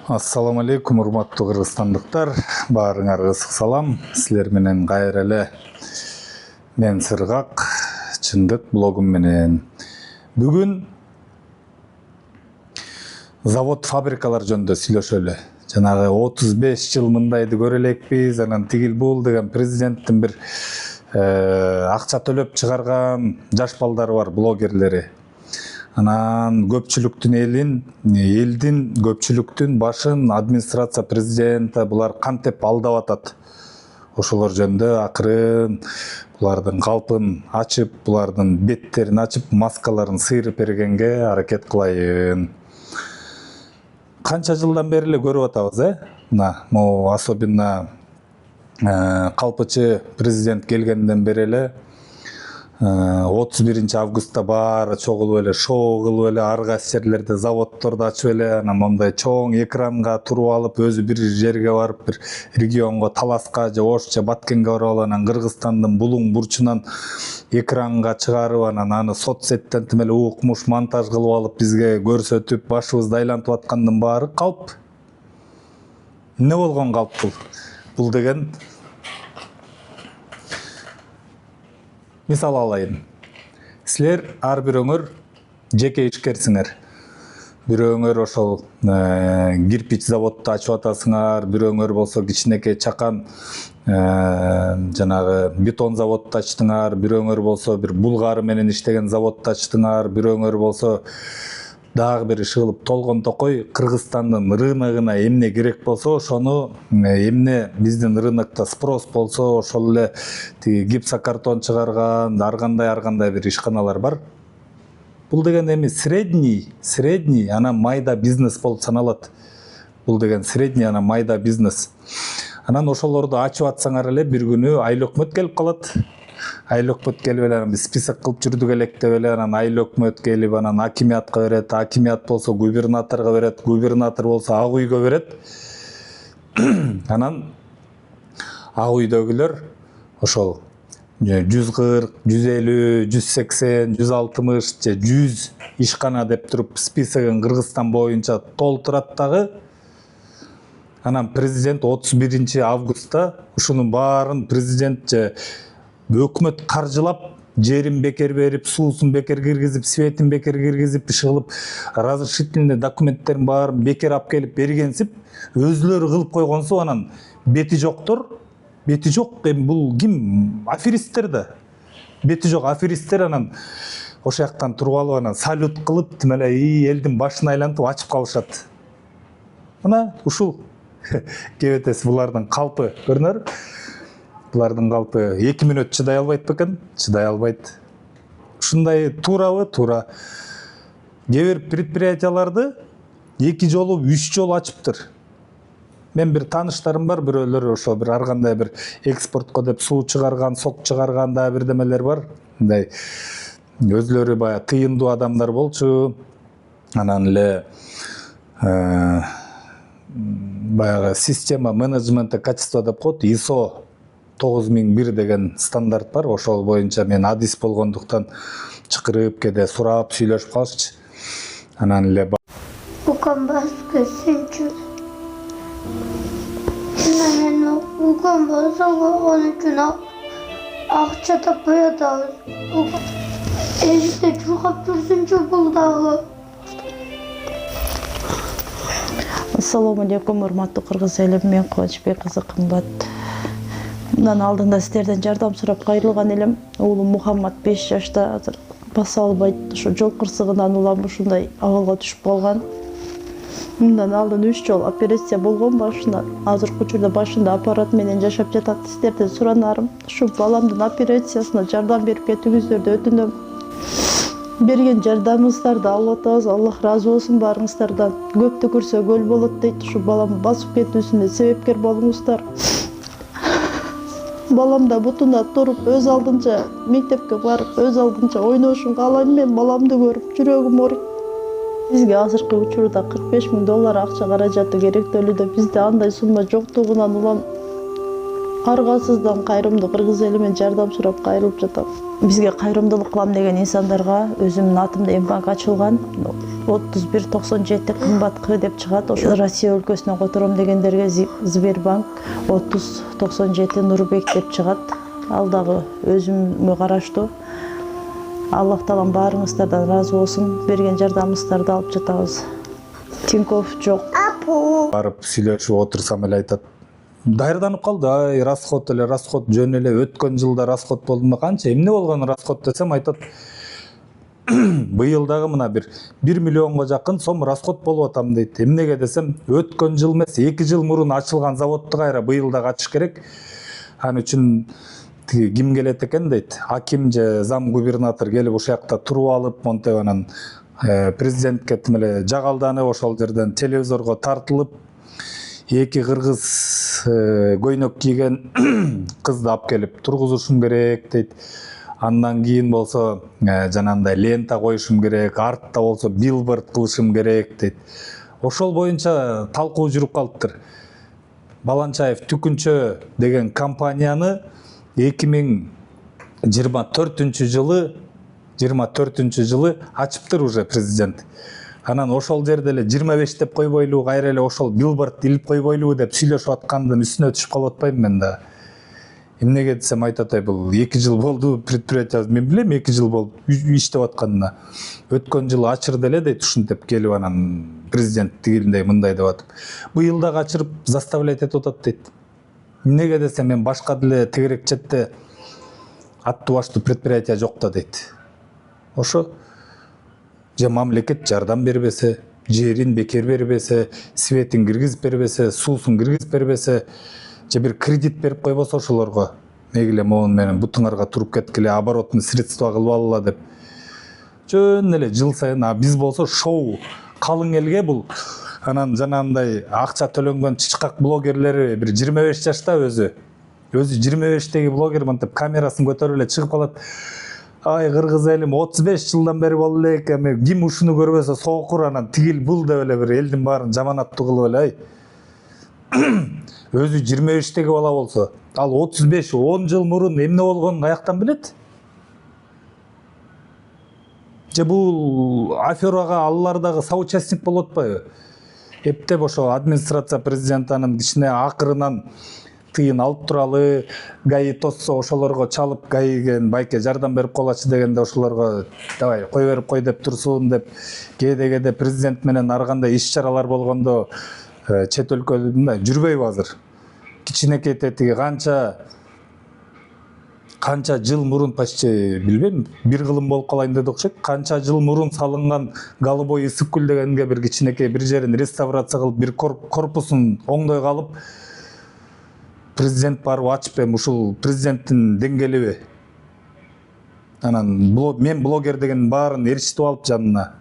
Ассаламу алейкум, урматтуу кыргызстандыктар. Баарыңарга ысык салам. Силер менен кайра эле мен Сыргак, чындык блогум менен. Бүгүн завод фабрикалар жөнүндө сүйлөшөлү. Жанагы 35 жыл мындайды көрө элекпиз, анан тигил бул деген президенттин бир акча төлөп чыгарган жаш балдары бар, блогерлери. Анан көпчүлүктүн элдин көпчүлүктүн башын администрация президента булар кантип алдап атат. Ошолор жөнүндө акырын булардын калпын ачып, булардын беттерин ачып, маскаларын сыйрып бергенге аракет кылайын. Канча жылдан бери эле көрүп атабыз, Мына особенно калпычы президент келгенден бери эле 31 августта баары чогулуп эле шоу кылып эле ар кайсы жерлерде заводдорду ачып эле анан мондай чоң экранга туруп алып өзү бир жерге барып бир регионго Таласка же Ош же Баткенге барып алып анан Кыргызстандын булуң бурчунан экранга чыгарып анан аны соцсеттен тим эле укмуш монтаж кылып алып бизге көрсөтүп башыбызды айлантып аткандын баары калп. Эмне болгон калп бул? Бул деген мисал алайын. Силер ар бирөөңөр жеке ишкерсиңер. Бирөөңөр ошол кирпич заводду ачып атасыңар, бирөөңөр болсо кичинекей чакан жанагы бетон заводду ачтыңар, бирөөңөр болсо бир булгары менен иштеген заводду ачтыңар, бирөөңөр болсо дагы бир иши кылып толгон токой Кыргызстандын рыногуна эмне керек болсо ошону эмне биздин рынокто спрос болсо ошол эле тиги гипсокартон чыгарган ар кандай бир ишканалар бар. Бул деген эми средний анан майда бизнес болуп саналат. Бул деген средний анан майда бизнес. Анан ошолорду ачып атсаңар эле бир күнү айыл өкмөт келип калат. Айыл өкмөт келип эле анан биз список кылып жүрдүк элек деп эле анан айыл өкмөт келип анан акимиятка берет, акимият болсо губернаторго берет, губернатор болсо ак үйгө берет. Анан ак үйдөгүлөр ошол 140, 150, 180, 160 же 100 ишкана деп туруп списогун Кыргызстан боюнча толтурат дагы. Анан президент 31 августта ушунун баарын президент же өкмөт каржылап, жерин бекер берип, суусун бекер киргизип, светин бекер киргизип, иши кылып, разрешительный документтерин баарын бекер алып келип бергенсип, өзүлөрү кылып койгонсуп анан бети жоктор, бети жок, эми бул ким? Аферисттер да. Бети жок аферисттер анан ошол жактан туруп алып анан салют кылып, тим эле элдин башын айлантып ачып калышат. Мына ушул кебетеси булардын калпы, көрүнөр? Булардын калпы 2 мүнөт чыдай албайт бекен? Чыдай албайт. Ушундай туурабы? Туура. Кээ бир предприятияларды 2 жолу, 3 жолу ачыптыр. Мен бир тааныштарым бар, бирөөлөр ошо бир ар кандай бир экспортко деп суу чыгарган, сок чыгарган да бирдемелер бар. Мындай өзлөрү бая тыйындуу адамдар болчу. Анан эле баягы система менеджмента качества деп коет, ISO 9001 деген стандарт бар. Ошол боюнча мен адис болгондуктан чакырып кеде сурап сүйлөшүп калышчы. Анан эле Укам баскы сенчу. Мен укам басаңа он үчүн акча таппай атабыз. Эжде чуркап жүрсүнчү бул дагы. Ассаламу алейкум, урматтуу кыргыз элим, мен Кубанычбек кызы Кымбат. Мындан алдында силерден жардам сурап кайрылган элем. Уулум Мухаммад 5 жашта, азыр баса албайт. Ушу жол кырсыгынан улам ушундай абалга түшүп калган. Мындан алдын 3 жол операция болгон башына. Азыркы учурда башында аппарат менен жашап жатат. Силерден суранарым, ушу баламдын операциясына жардам берип кетүүңүздөрдү өтүнөм. Берген жардамыңыздарды алып атабыз. Аллах разы болсун баарыңыздардан. Көптү көрсө көл болот дейт. Ушу балам басып кетүүсүнө себепкер болуңуздар. Балам да бутуна туруп, өз алдынча мектепке барып, өз алдынча ойношун каалайм. Мен баламды көрүп жүрөгүм ооруйт. Бизге азыркы учурда $45,000 акча каражаты керектөлүүдө. Бизде андай сумма жоктугунан улам аргасыздан кайрымдуу кыргыз эли менен жардам сурап кайрылып жатам. Бизге кайрымдуулук кылам деген инсандарга өзүмдүн атымда М-банк ачылган. 3197 кымбат К деп чыгат. Ошо Россия өлкөсүнө котором дегендерге Сбербанк 3097 Нурбек деп чыгат. Ал дагы өзүмө караштуу. Аллах таалам баарыңыздардан ыраазы болсун. Берген жардамыңыздарды алып жатабыз. Тинькофф жок. Барып сүйлөшүп отурсам эле айтат. Даярданып калды. Ай, расход жөн эле өткөн жылда расход болду. Канча эмне болгон расход десем айтат. Быйыл дагы мына бир 1 миллионго жакын сом расход болуп атам дейт. Эмнеге десем, өткөн жыл эмес, 2 жыл мурун ачылган заводду кайра быйыл дагы ачыш керек. Аны үчүн ким келет экен дейт. Аким же зам губернатор келип ошол жакта туруп алып, монтеп анан президентке тим эле жагалданып ошол жерден телевизорго тартылып, эки кыргыз көйнөк кийген кызды алып келип тургузушум керек дейт. Андан кийин болсо жанагындай лента коюшум керек, артта болсо билборд кылышым керек дейт. Ошол боюнча талкуу жүрүп калыптыр. Баланчаев Түкүнчө деген компанияны 2024 жылы ачыптыр уже президент. Анан ошол жерде эле 25 деп койбойлуу, кайра эле ошол билборд илип койбойлуу деп сүйлөшүп аткандын үстүнө түшүп калып атпайм мен да. Эмнеге десем айтат, бул 2 жыл болду предприятие, мен билем 2 жыл болду иштеп атканына. Өткөн жылы ачырды эле дейт, ушинтип келип анан президент тигилиндей мындай деп атып. Быйыл дагы ачырып заставлять этип атат дейт. Эмнеге десем, мен башка деле тегерек четте аттуу баштуу предприятие жок да дейт. Ошо же мамлекет жардам бербесе, жерин бекер бербесе, светин киргизип бербесе, суусун киргизип бербесе, же бир кредит берип койбосо ошолорго, мегиле могун менен бутуңарга туруп кеткиле, оборотный средства кылып алгыла деп. Жөн эле жыл сайын, биз болсо шоу калың элге бул. Анан жанагындай акча төлөнгөн чычкак блогерлери бир 25 жашта өзү 25-теги блогер мынтип камерасын көтөрүп эле чыгып калат. Ай, кыргыз элим 35 жылдан бери болду эле экен, ким ушуну көрбөсө сокур, анан тигил бул деп эле бир элдин баарын жаманаттуу кылып эле, ай. Өзү 25-теги бала болсо, ал 10 жыл мурун эмне болгонун каяктан билет? Же бул аферага алар дагы соучастник болуп атпайбы? Эптеп ошо администрация президентанын кичине акырынан тыйын алып туралы, ГАИ тоссо ошолорго чалып, ГАИген байке жардам берип калачы дегенде ошолорго давай кой берип кой деп турсун деп, кээде президент менен ар кандай иш-чаралар болгондо чет өлкөдө жүрбөйбү азыр. Кичинекей тетиги канча жыл мурун, почти билбейм, бир кылым болуп калайын деди окшойт. Канча жыл мурун салынган Голубой Ысыккөл дегенге бир кичинекей бир жерин реставрация кылып, бир корпусун оңдой калып, президент барып ачып, ушул президенттин деңгээлиби. Анан мен блогер деген баарын ээрчитип алып жанына.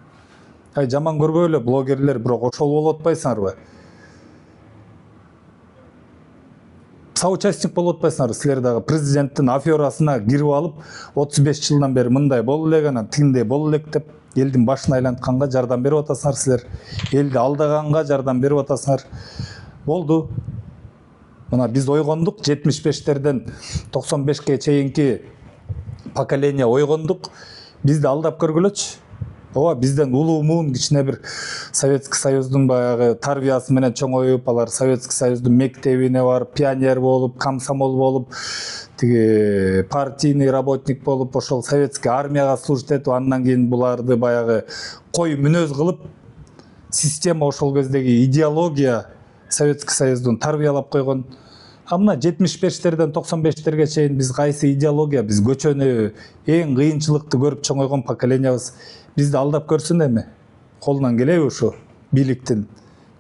Ай, жаман көрбөйлө блогерлер, бирок ошол болуп атпайсыңарбы? Соучастник болуп атпайсыңарбы? Силер дагы президенттин аферасына кирип алып, 35 жылдан бери мындай болду элек, анан тигиндей болду элек деп, элдин башын айлантканга жардам берип атасыңар силер. Элди алдаганга жардам берип атасыңар. Болду. Мына биз ойгондук, 75-терден 95-ке чейинки поколение ойгондук. Бизди алдап көргүлөчү. Ооба, бизден улуумун кичине бир Советский Союздун баягы тарбиясы менен чоңоюп, алар Советский Союздун мектебине барып, пионер болуп, комсомол болуп, тиги партийный работник болуп, ошол советский армияга служить этип, андан кийин буларды баягы кой мүнөз кылып, система ошол кездеги идеология Советский Союздун тарбиялап койгон. А мына 75-терден 95-терге чейин биз кайсы идеология, биз көчөнү, эң кыйынчылыкты көрүп чоңойгон поколениябыз. Бизди алдап көрсүн эми. Колунан келеби ушу бийликтин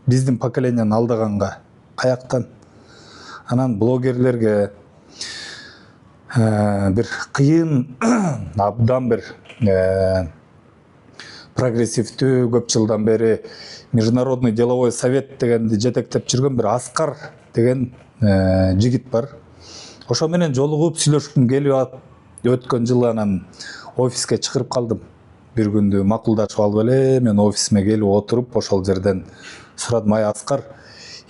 биздин поколенияны алдаганга? Каяктан? Анан блогерлерге бир кыйын, абдан бир прогрессивдүү, көп жылдан бери Международный деловой совет дегенди жетектеп жүргөн бир Аскар деген жигит бар. Ошо менен жолугуп сүйлөшкүм келип, өткөн жылы анан офиске чакырып калдым. Бир күндү макулдашып алып эле мен офисиме келип отуруп, ошол жерден сурадым: ай Аскар,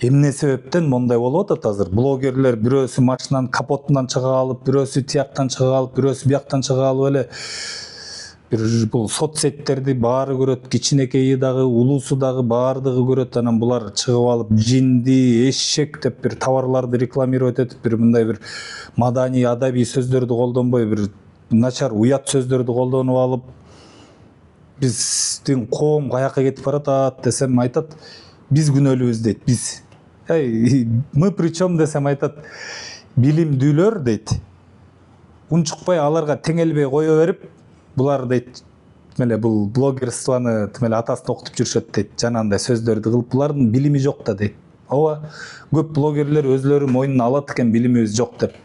Эмне себептен мондай болуп атат азыр? Блогерлер бирөөсү машинанын капотунан чыга алып, бирөөсү тияктан чыга алып, бирөөсү бияктан чыга алып эле бир бул соцсеттерди баары көрөт, кичинекейи дагы, улуусу дагы баардыгы көрөт. Анан булар чыгып алып жинди, эшек деп бир товарларды рекламировать этип, бир мындай бир маданий, адабий сөздөрдү колдонбой, бир начар, уят сөздөрдү колдонуп алып, биздин коом каяка кетип баратат десем айтат, биз күнөөлүүбүз дейт, биз. Мы причем десем айтат, билимдүүлөр дейт. Унчукпай аларга теңелбей кое берип, булар дейт, меле бул блогерствоны меле атасын окутуп жүрүшөт дейт, жанагындай сөздөрдү кылып, булардын билими жок да дейт. Ооба, көп блогерлер өзлөрү мойнуна алат экен билимибиз жок деп.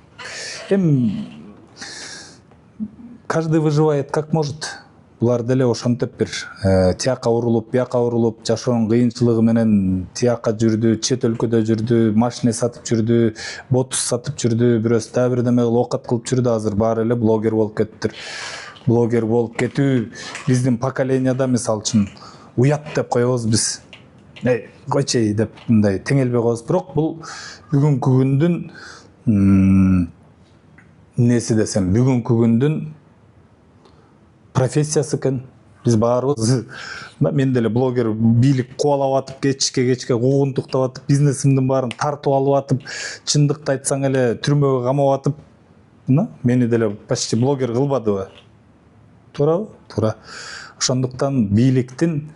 Каждый выживает как может. Булар деле ошентип бир тияка урулуп, бияка урулуп, жашоонун кыйынчылыгы менен тияка жүрдү, чет өлкөдө жүрдү, машина сатып жүрдү, ботус сатып жүрдү, бирөөсү дагы бирдеме кылып оокат кылып жүрдү, азыр баары эле блогер болуп кетиптир. Блогер болуп кетүү биздин поколенияда мисалы үчүн уят деп коебуз биз. Койчей деп мындай теңелбей коебуз. Бирок бул бүгүнкү күндүн неси десем, бүгүнкү күндүн профессиясы экен. Биз баарыбыз, мен деле блогер бийлик кубалап атып, кечке куугунтуктап атып, бизнесимдин баарын тартып алып атып, чындыкты айтсаң эле түрмөгө камап атып, мени деле почти блогер кылбадыбы? Туурабы? Туура. Ошондуктан бийликтин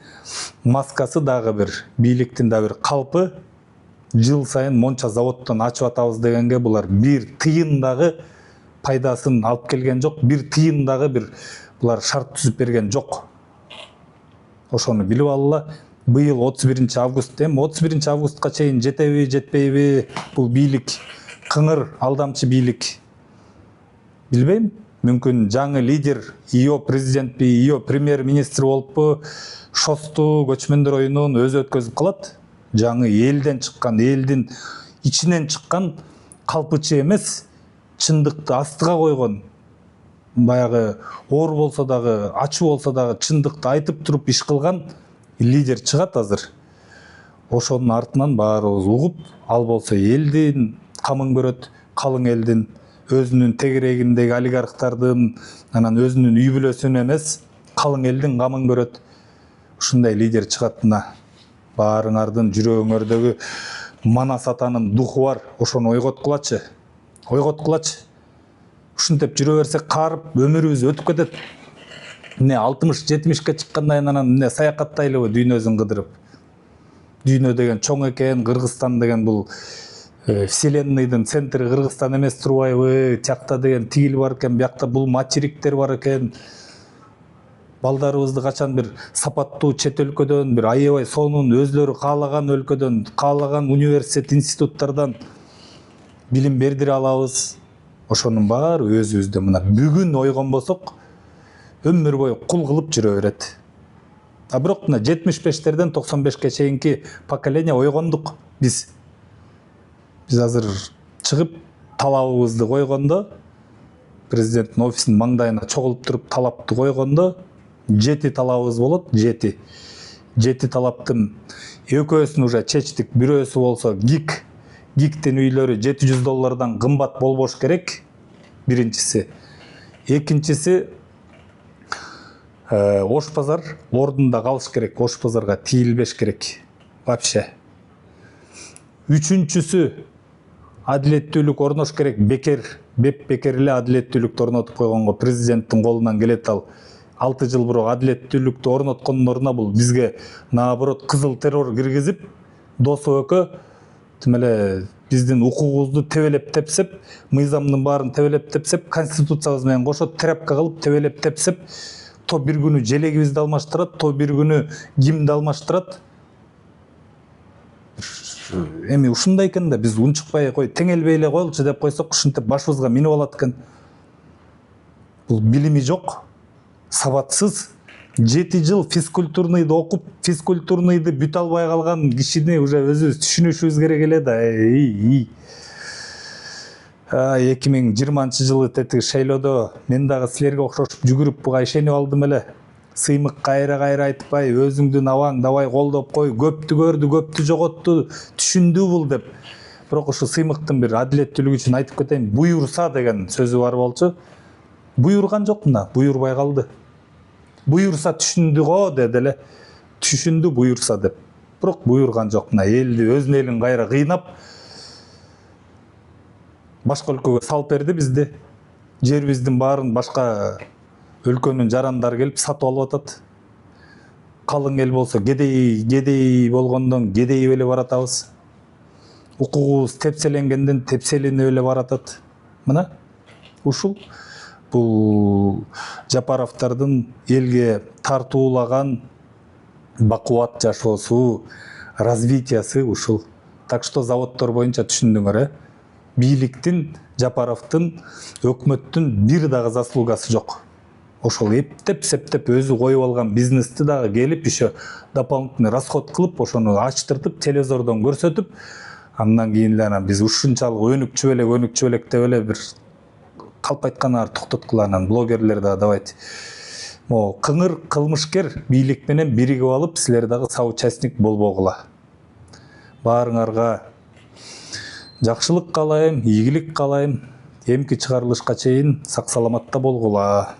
маскасы дагы бир, бийликтин дагы бир калпы, жыл сайын монча заводдон ачып атабыз дегенге булар бир тыйын дагы пайдасын алып келген жок, бир тыйын дагы бир булар шарт түзүп берген жок. Ошону билип алыла. Быйыл 31 август, 31 августка чейин жетеби, жетпейби бул бийлик, кыңыр, алдамчы бийлик? Билбейм. Мүмкүн жаңы лидер, ИО президентпи, ИО премьер-министр болуппу, ШОСту, көчмөндөр оюнун өзү өткөзүп калат. Жаңы элден чыккан, элдин ичинен чыккан, калпычы эмес, чындыкты астыга койгон, баягы оор болсо дагы, ачуу болсо дагы чындыкты айтып туруп иш кылган лидер чыгат азыр. Ошонун артынан баарыбыз угуп, ал болсо элдин камын көрөт, калың элдин, өзүнүн тегерегиндеги олигархтардын, анан өзүнүн үй бүлөсүн эмес, калың элдин камын көрөт. Ушундай лидер чыгат мына. Баарыңардын жүрөгүңөрдөгү Манас атанын духу бар, ошону ойготкулачы. Ойготкулачы. Ушинтип жүрө берсек карып, өмүрүбүз өтүп кетет. Эмне 60-70ке чыккандан кийин анан эмне саякаттайлыбы дүйнөсүн кыдырып. Дүйнө деген чоң экен, Кыргызстан деген бул вселенныйдын центри Кыргызстан эмес турбайбы? Тиякта деген тигил бар экен, биякта бул материктер бар экен. Балдарыбызды качан бир сапаттуу чет өлкөдөн, бир аябай сонун өзлөрү каалаган өлкөдөн, каалаган университет, институттардан билим бердире алабыз. Ошонун баары өзүбүздө мына бүгүн ойгонбосок, өмүр бою кул кылып жүрө берет. А бирок мына 75-терден 95-ке чейинки поколение ойгондук биз. Биз азыр чыгып талабыбызды койгондо, президенттин офисинин маңдайына чогулуп туруп талапты койгондо, 7 талабыбыз болот, 7. 7 талаптын экөөсүн уже чечтик. Бирөөсү болсо ГИК. ГИКтин үйлөрү $700 кымбат болбош керек. Биринчиси. Экинчиси Ош базар ордунда калыш керек. Ош базарга тийилбеш керек. Вообще. Үчүнчүсү адилеттүүлүк орнош керек. Бекер эле адилеттүүлүктү орнотуп койгонго президенттин колунан келет ал. 6 жыл бирок адилеттүүлүктү орноткондун ордуна бул бизге наоборот кызыл террор киргизип, досу экөө эле биздин укугубузду тебелеп тепсеп, мыйзамдын баарын тебелеп тепсеп, конституциябыз менен кошо тряпка кылып тебелеп тепсеп, то бир күнү желегибизди алмаштырат, то бир күнү кимди алмаштырат. Эми ушундай экен да, биз унчукпай кой, теңелбей эле коелучу деп койсок, ушинтип башыбызга минип алат экен. Бул билими жок, сабатсыз, 7 жыл физкультурныйды окуп, физкультурныйды бүтө албай калган кишини уже өзүбүз түшүнүшүбүз керек эле да. 2020 жылы тетиги шейлодо мен дагы силерге окшош жүгүрүп буга ишенип алдым эле. сыймык кайра айтпай, өзүңдүн абаң давай колдоп кой, көптү көрдү, көптү жоготту, түшүндү бул деп. Бирок ушу сыймыктын бир адилеттүүлүгү үчүн айтып кетейин, буйурса деген сөзү бар болчу. Буйурган жок мына, буйурбай калды. Буйурса түшүндү го деди эле. Түшүндү буйурса деп. Бирок буйурган жок мына, элди, өзүнүн элин кайра кыйнап башка өлкөгө салып берди бизди. Жерибиздин баарын башка өлкөнүн жарандары келип сатып алып атат. Калың эл болсо кедей болгондон кедейип эле баратабыз. Укугубуз тепселенгенден тепселенип эле баратат. Мына ушул бул Жапаровдордун элге тартуулаган бакубат жашоосу, развитиясы ушул. Так что заводдор боюнча түшүндүңөр, бийликтин, Жапаровдун, өкмөттүн бир дагы заслугасы жок. Ошол эптеп-септеп өзү коюп алган бизнести дагы келип еще дополнительный расход кылып, ошону ачтыртып, телевизордон көрсөтүп, андан кийин эле биз ушунчалык өнүкчү белек деп эле бир калп айтканда токтоткула, анан блогерлер дагы давайте. Могу кыңыр кылмышкер бийлик менен биригип алып, силер дагы соучастник болбогула. Баарыңарга жакшылык каалайм, ийгилик каалайм. Эмки чыгарылышка чейин сак саламатта болгула.